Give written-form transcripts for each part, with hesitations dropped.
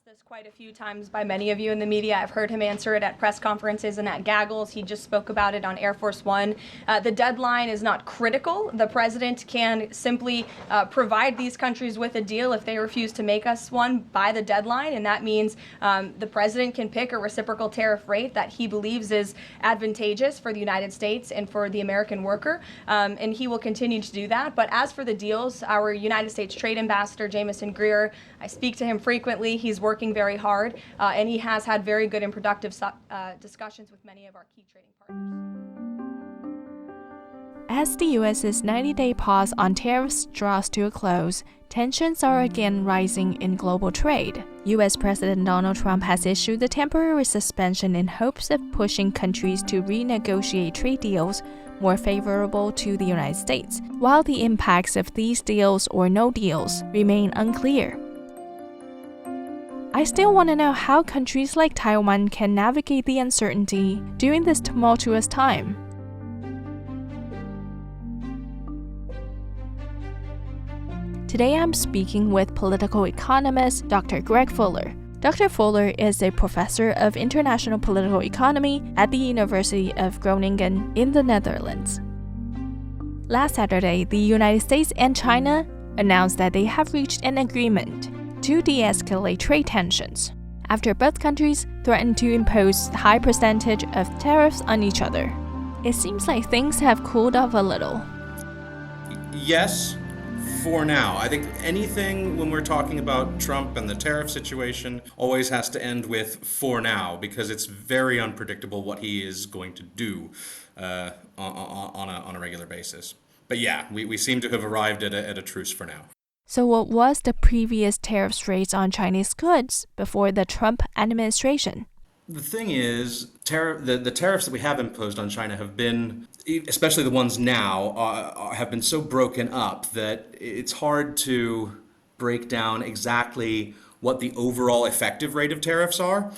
asked this quite a few times by many of you in the media. I've heard him answer it at press conferences and at gaggles. He just spoke about it on Air Force One. The deadline is not critical. The president can simply provide these countries with a deal if they refuse to make us one by the deadline, and that means the president can pick a reciprocal tariff rate that he believes is advantageous for the United States and for the American worker, and he will continue to do that. But as for the deals, our United States Trade Ambassador, Jameson Greer, I speak to him frequently. He's working very hard, and he has had very good and productive discussions with many of our key trading partners. As the U.S.'s 90-day pause on tariffs draws to a close, tensions are again rising in global trade. U.S. President Donald Trump has issued a temporary suspension in hopes of pushing countries to renegotiate trade deals more favorable to the United States, while the impacts of these deals or no deals remain unclear. I still want to know how countries like Taiwan can navigate the uncertainty during this tumultuous time. Today I'm speaking with political economist Dr. Greg Fuller. Dr. Fuller is a professor of international political economy at the University of Groningen in the Netherlands. Last Saturday, the United States and China announced that they have reached an agreement to de-escalate trade tensions, after both countries threatened to impose a high percentage of tariffs on each other. It seems like things have cooled off a little. Yes, for now. I think anything when we're talking about Trump and the tariff situation always has to end with "for now," because it's very unpredictable what he is going to do on a regular basis. But yeah, we seem to have arrived at a truce for now. So what was the previous tariffs rates on Chinese goods before the Trump administration? The thing is, the tariffs that we have imposed on China have been, especially the ones now, have been so broken up that it's hard to break down exactly what the overall effective rate of tariffs are.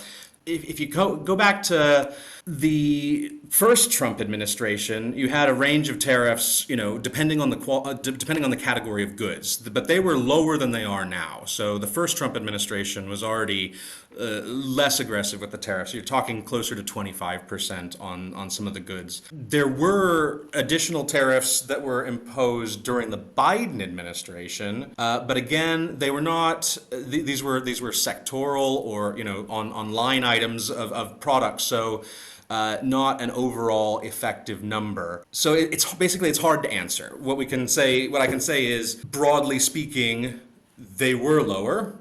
If you go back to the first Trump administration, you had a range of tariffs, depending on the category of goods, but they were lower than they are now. So the first Trump administration was already less aggressive with the tariffs. You're talking closer to 25% on some of the goods. There were additional tariffs that were imposed during the Biden administration, but again, they were not. These were sectoral or on line items of products. So. Not an overall effective number. So it's hard to answer. What I can say is, broadly speaking, they were lower.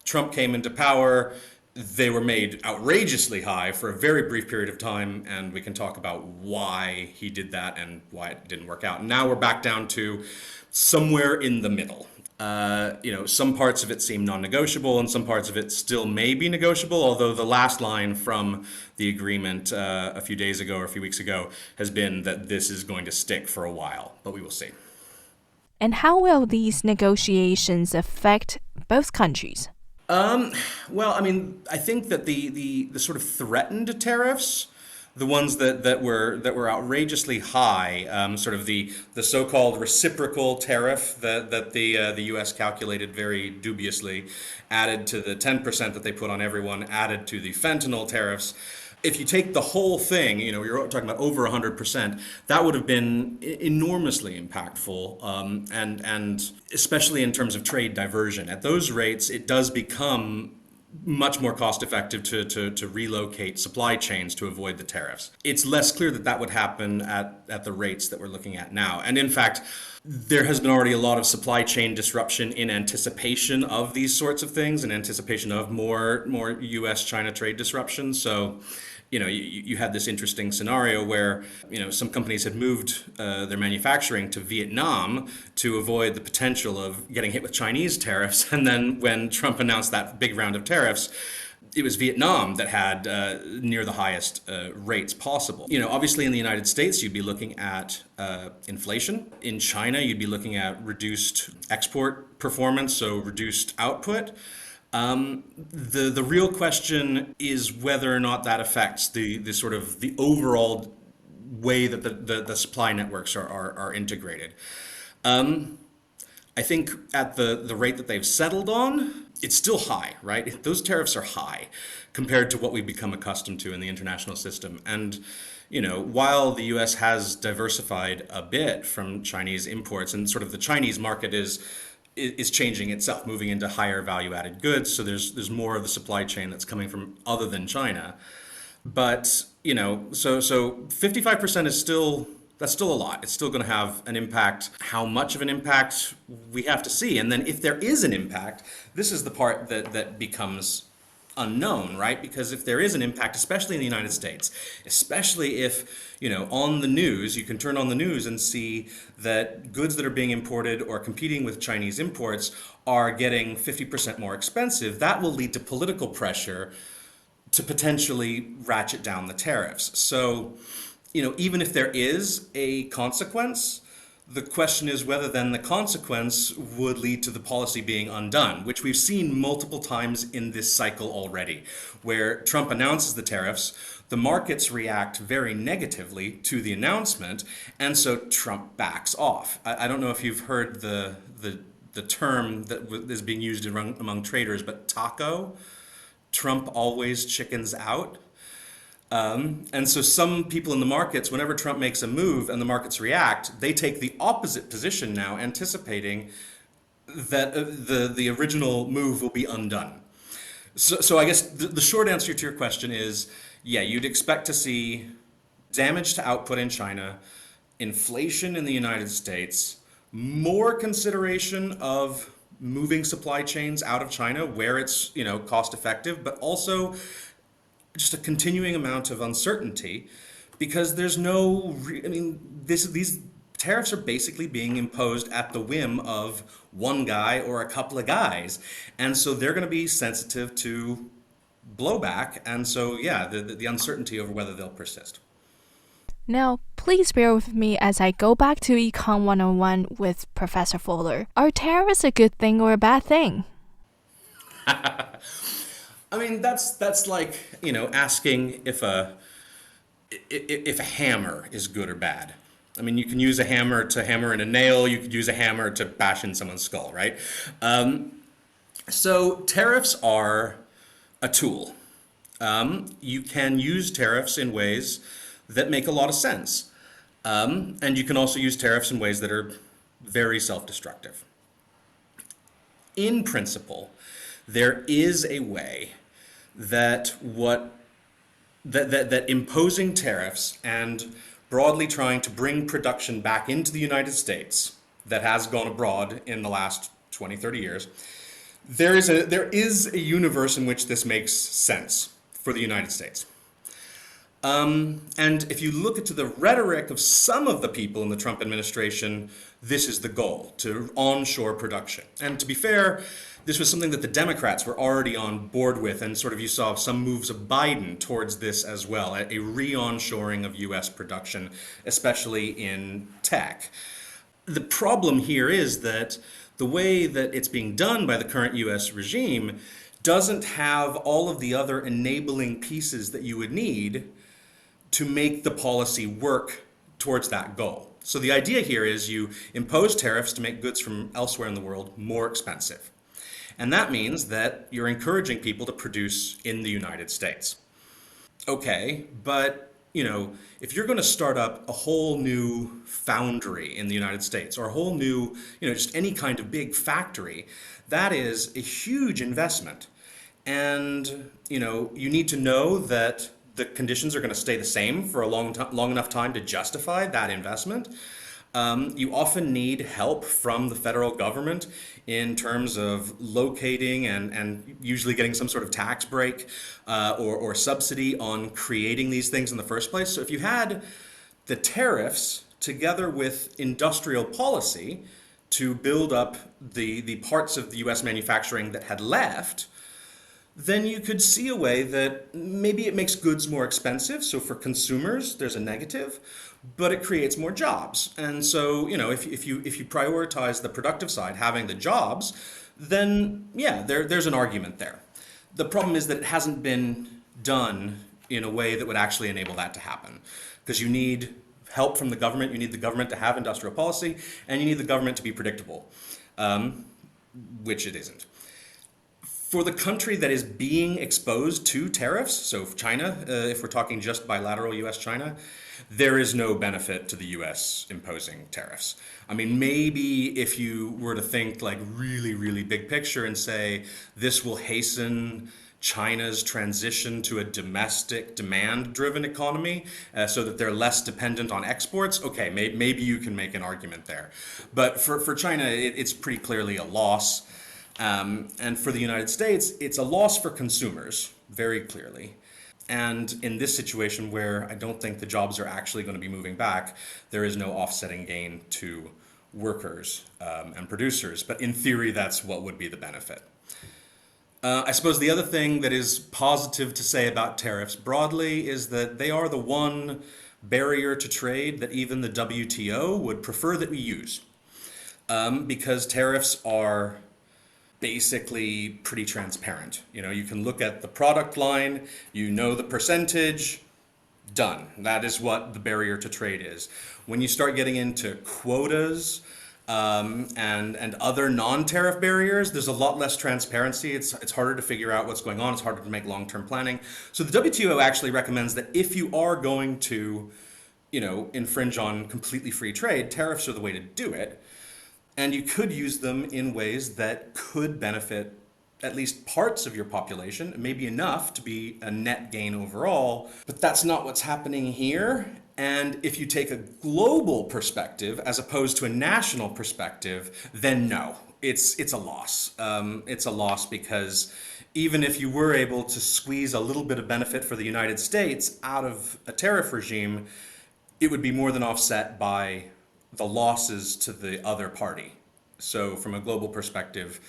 Trump came into power. They were made outrageously high for a very brief period of time, and we can talk about why he did that and why it didn't work out. Now we're back down to somewhere in the middle. Some parts of it seem non-negotiable and some parts of it still may be negotiable, although the last line from the agreement a few days ago or a few weeks ago has been that this is going to stick for a while, but we will see. And how will these negotiations affect both countries? I think that the sort of threatened tariffs, the ones that were outrageously high, sort of the so-called reciprocal tariff that the U.S. calculated very dubiously, added to the 10% that they put on everyone, added to the fentanyl tariffs. If you take the whole thing, you're talking about over 100%, that would have been enormously impactful, and especially in terms of trade diversion. At those rates, it does become much more cost effective to relocate supply chains to avoid the tariffs. It's less clear that would happen at the rates that we're looking at now. And in fact, there has been already a lot of supply chain disruption in anticipation of these sorts of things, in anticipation of more U.S.-China trade disruption. So, you had this interesting scenario where, some companies had moved their manufacturing to Vietnam to avoid the potential of getting hit with Chinese tariffs. And then when Trump announced that big round of tariffs, it was Vietnam that had near the highest rates possible. Obviously in the United States, you'd be looking at inflation. In China, you'd be looking at reduced export performance, so reduced output. The real question is whether or not that affects the sort of the overall way that the supply networks are integrated. I think at the rate that they've settled on, it's still high, right? Those tariffs are high compared to what we've become accustomed to in the international system. And, while the US has diversified a bit from Chinese imports, and sort of the Chinese market is changing itself, moving into higher value added goods. So there's more of the supply chain that's coming from other than China. But, so 55% is still, that's still a lot. It's still going to have an impact. How much of an impact we have to see. And then if there is an impact, this is the part that becomes unknown, right? Because if there is an impact, especially in the United States, especially if, on the news, you can turn on the news and see that goods that are being imported or competing with Chinese imports are getting 50% more expensive, that will lead to political pressure to potentially ratchet down the tariffs. So, even if there is a consequence, the question is whether then the consequence would lead to the policy being undone, which we've seen multiple times in this cycle already, where Trump announces the tariffs, the markets react very negatively to the announcement, and so Trump backs off. I don't know if you've heard the term that is being used among traders, but taco, Trump always chickens out. And so some people in the markets, whenever Trump makes a move and the markets react, they take the opposite position now, anticipating that the original move will be undone. So I guess the short answer to your question is, yeah, you'd expect to see damage to output in China, inflation in the United States, more consideration of moving supply chains out of China where it's cost effective, but also just a continuing amount of uncertainty, because there's these tariffs are basically being imposed at the whim of one guy or a couple of guys, and so they're going to be sensitive to blowback, and so the uncertainty over whether they'll persist. Now, please bear with me as I go back to Econ 101 with Professor Fuller. Are tariffs a good thing or a bad thing? That's like, asking if a hammer is good or bad. You can use a hammer to hammer in a nail, you could use a hammer to bash in someone's skull, right? So tariffs are a tool. You can use tariffs in ways that make a lot of sense. And you can also use tariffs in ways that are very self-destructive. In principle, there is a way that imposing tariffs and broadly trying to bring production back into the United States that has gone abroad in the last 20, 30 years, there is a universe in which this makes sense for the United States. And if you look into the rhetoric of some of the people in the Trump administration, this is the goal, to onshore production. And to be fair, this was something that the Democrats were already on board with, and sort of you saw some moves of Biden towards this as well, a re-onshoring of US production, especially in tech. The problem here is that the way that it's being done by the current US regime doesn't have all of the other enabling pieces that you would need to make the policy work towards that goal. So the idea here is you impose tariffs to make goods from elsewhere in the world more expensive. And that means that you're encouraging people to produce in the United States. Okay, but if you're going to start up a whole new foundry in the United States, or a whole new, just any kind of big factory, that is a huge investment. And, you need to know that the conditions are going to stay the same for a long enough time to justify that investment. You often need help from the federal government in terms of locating and usually getting some sort of tax break or subsidy on creating these things in the first place. So if you had the tariffs together with industrial policy to build up the parts of the US manufacturing that had left, then you could see a way that maybe it makes goods more expensive. So for consumers, there's a negative, but it creates more jobs. And so, if you prioritize the productive side, having the jobs, then there's an argument there. The problem is that it hasn't been done in a way that would actually enable that to happen, because you need help from the government, you need the government to have industrial policy, and you need the government to be predictable, which it isn't. For the country that is being exposed to tariffs, so China, if we're talking just bilateral US-China, there is no benefit to the US imposing tariffs. I mean, maybe if you were to think like really, really big picture and say this will hasten China's transition to a domestic demand-driven economy so that they're less dependent on exports, okay, maybe you can make an argument there. But for China, it's pretty clearly a loss. And for the United States, it's a loss for consumers, very clearly. And in this situation where I don't think the jobs are actually going to be moving back, there is no offsetting gain to workers and producers. But in theory, that's what would be the benefit. I suppose the other thing that is positive to say about tariffs broadly is that they are the one barrier to trade that even the WTO would prefer that we use. Because tariffs are basically pretty transparent. You know, you can look at the product line, you know the percentage, done. That is what the barrier to trade is. When you start getting into quotas and other non-tariff barriers, there's a lot less transparency. It's harder to figure out what's going on. It's harder to make long-term planning. So the WTO actually recommends that if you are going to, you know, infringe on completely free trade, tariffs are the way to do it. And you could use them in ways that could benefit at least parts of your population, maybe enough to be a net gain overall. But that's not what's happening here. And if you take a global perspective as opposed to a national perspective, then no, it's a loss. It's a loss because even if you were able to squeeze a little bit of benefit for the United States out of a tariff regime, it would be more than offset by the losses to the other party. So from a global perspective,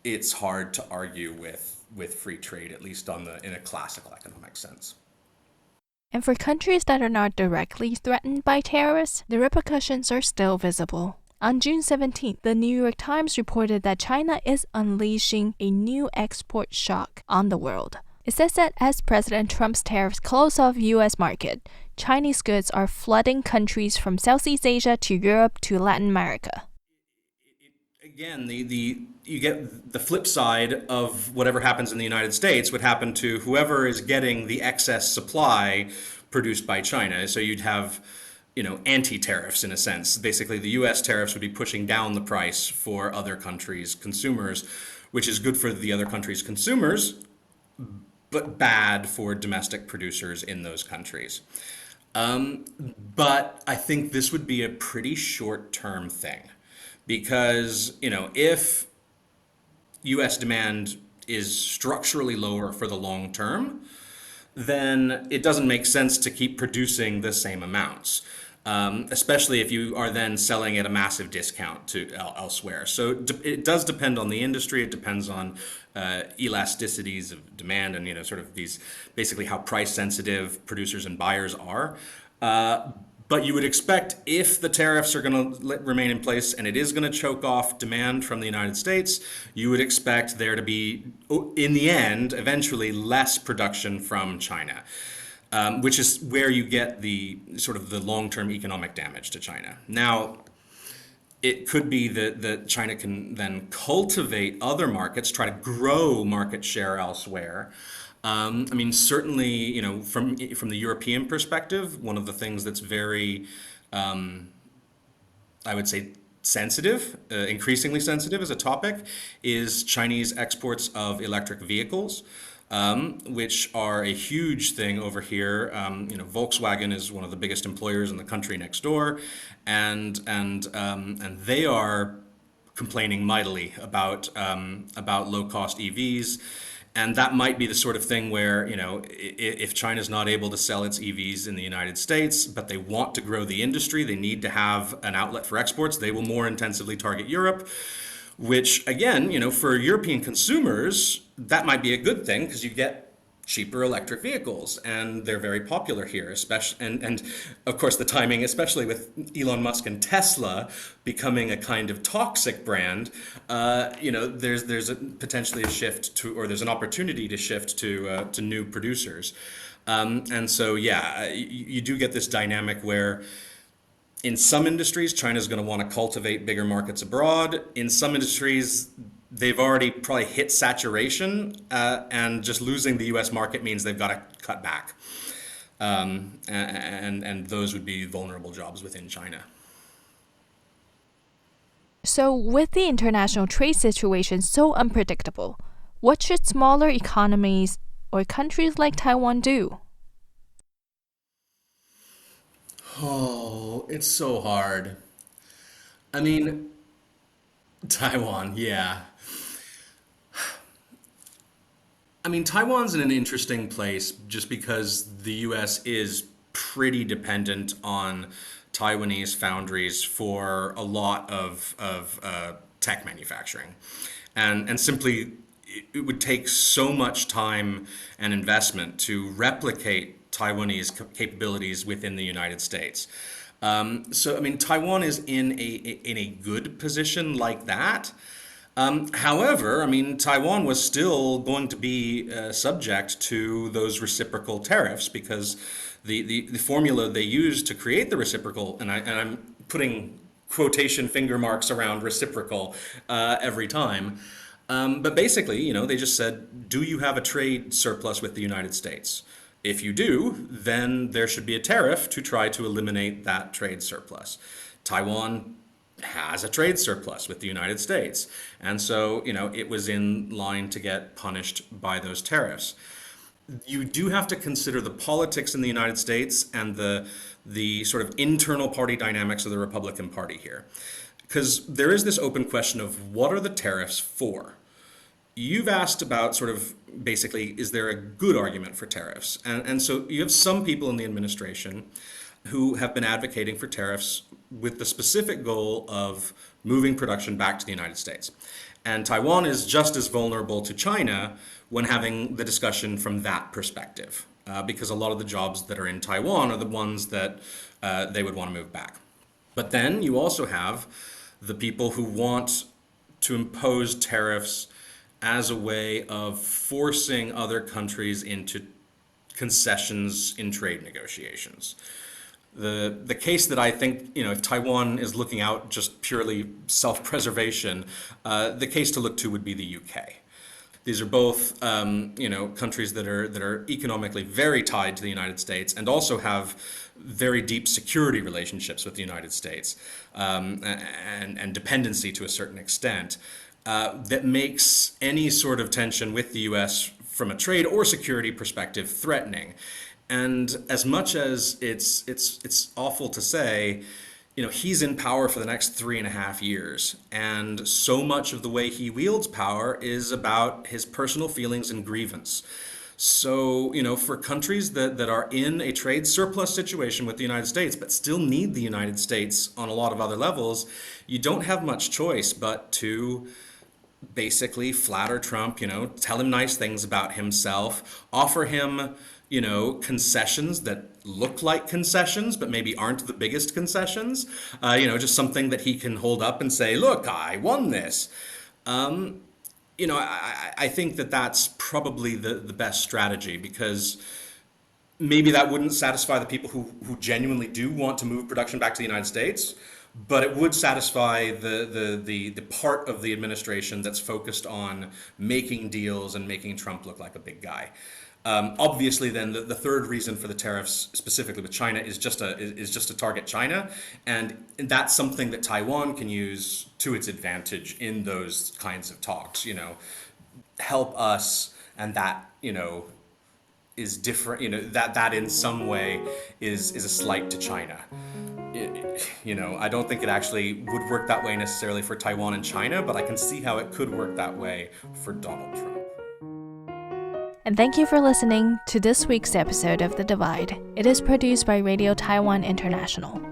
it's hard to argue with free trade, at least in a classical economic sense. And for countries that are not directly threatened by tariffs, the repercussions are still visible. On June 17th, the New York Times reported that China is unleashing a new export shock on the world. It says that as President Trump's tariffs close off U.S. market, Chinese goods are flooding countries from Southeast Asia to Europe to Latin America. Again, you get the flip side of whatever happens in the United States would happen to whoever is getting the excess supply produced by China. So you'd have, you know, anti-tariffs in a sense. Basically, the U.S. tariffs would be pushing down the price for other countries' consumers, which is good for the other countries' consumers, but bad for domestic producers in those countries. But I think this would be a pretty short-term thing because, you know, if U.S. demand is structurally lower for the long term, then it doesn't make sense to keep producing the same amounts, especially if you are then selling at a massive discount to elsewhere. So it does depend on the industry. It depends on elasticities of demand and, you know, sort of these basically how price sensitive producers and buyers are. But you would expect if the tariffs are going to remain in place and it is going to choke off demand from the United States, you would expect there to be, in the end, eventually less production from China, which is where you get the sort of the long-term economic damage to China. Now, it could be that China can then cultivate other markets, try to grow market share elsewhere. I mean, certainly, you know, from the European perspective, one of the things that's very, I would say, sensitive, increasingly sensitive as a topic, is Chinese exports of electric vehicles, which are a huge thing over here. You know, Volkswagen is one of the biggest employers in the country next door, and they are complaining mightily about low-cost EVs. And that might be the sort of thing where, you know, if China's not able to sell its EVs in the United States, but they want to grow the industry, they need to have an outlet for exports, they will more intensively target Europe, which, again, you know, for European consumers, that might be a good thing because you get cheaper electric vehicles, and they're very popular here, especially, and of course the timing, especially with Elon Musk and Tesla becoming a kind of toxic brand, you know, there's potentially a shift to, or there's an opportunity to shift to new producers, and so yeah, you do get this dynamic where In some industries, China's going to want to cultivate bigger markets abroad. In some industries, they've already probably hit saturation, and just losing the US market means they've got to cut back. And those would be vulnerable jobs within China. So, with the international trade situation so unpredictable, what should smaller economies or countries like Taiwan do? Oh, it's so hard. I mean, Taiwan, yeah. I mean, Taiwan's in an interesting place just because the US is pretty dependent on Taiwanese foundries for a lot of tech manufacturing. And simply, it would take so much time and investment to replicate Taiwanese capabilities within the United States. So, I mean, Taiwan is in a good position like that. However, I mean, Taiwan was still going to be subject to those reciprocal tariffs because the formula they used to create the reciprocal, and I'm putting quotation finger marks around reciprocal every time. But basically, you know, they just said, do you have a trade surplus with the United States? If you do, then there should be a tariff to try to eliminate that trade surplus. Taiwan has a trade surplus with the United States. And so, you know, it was in line to get punished by those tariffs. You do have to consider the politics in the United States and the sort of internal party dynamics of the Republican Party here. Because there is this open question of what are the tariffs for? You've asked about sort of basically, is there a good argument for tariffs? And so you have some people in the administration who have been advocating for tariffs with the specific goal of moving production back to the United States. And Taiwan is just as vulnerable to China when having the discussion from that perspective, because a lot of the jobs that are in Taiwan are the ones that they would want to move back. But then you also have the people who want to impose tariffs as a way of forcing other countries into concessions in trade negotiations. The case that I think, you know, if Taiwan is looking out just purely self-preservation, the case to look to would be the UK. These are both, you know, countries that are economically very tied to the United States and also have very deep security relationships with the United States, and dependency to a certain extent, that makes any sort of tension with the US from a trade or security perspective threatening. And as much as it's awful to say, you know, he's in power for the next 3.5 years. And so much of the way he wields power is about his personal feelings and grievance. So, you know, for countries that are in a trade surplus situation with the United States, but still need the United States on a lot of other levels, you don't have much choice but to basically flatter Trump, you know, tell him nice things about himself, offer him, you know, concessions that look like concessions, but maybe aren't the biggest concessions. You know, just something that he can hold up and say, look, I won this. You know, I think that that's probably the best strategy, because maybe that wouldn't satisfy the people who genuinely do want to move production back to the United States, but it would satisfy the part of the administration that's focused on making deals and making Trump look like a big guy. Obviously, then the third reason for the tariffs, specifically with China, is just to target China, and that's something that Taiwan can use to its advantage in those kinds of talks. You know, help us, and that, you know, is different. You know, that in some way is a slight to China. You know, I don't think it actually would work that way necessarily for Taiwan and China, but I can see how it could work that way for Donald Trump. And thank you for listening to this week's episode of The Divide. It is produced by Radio Taiwan International.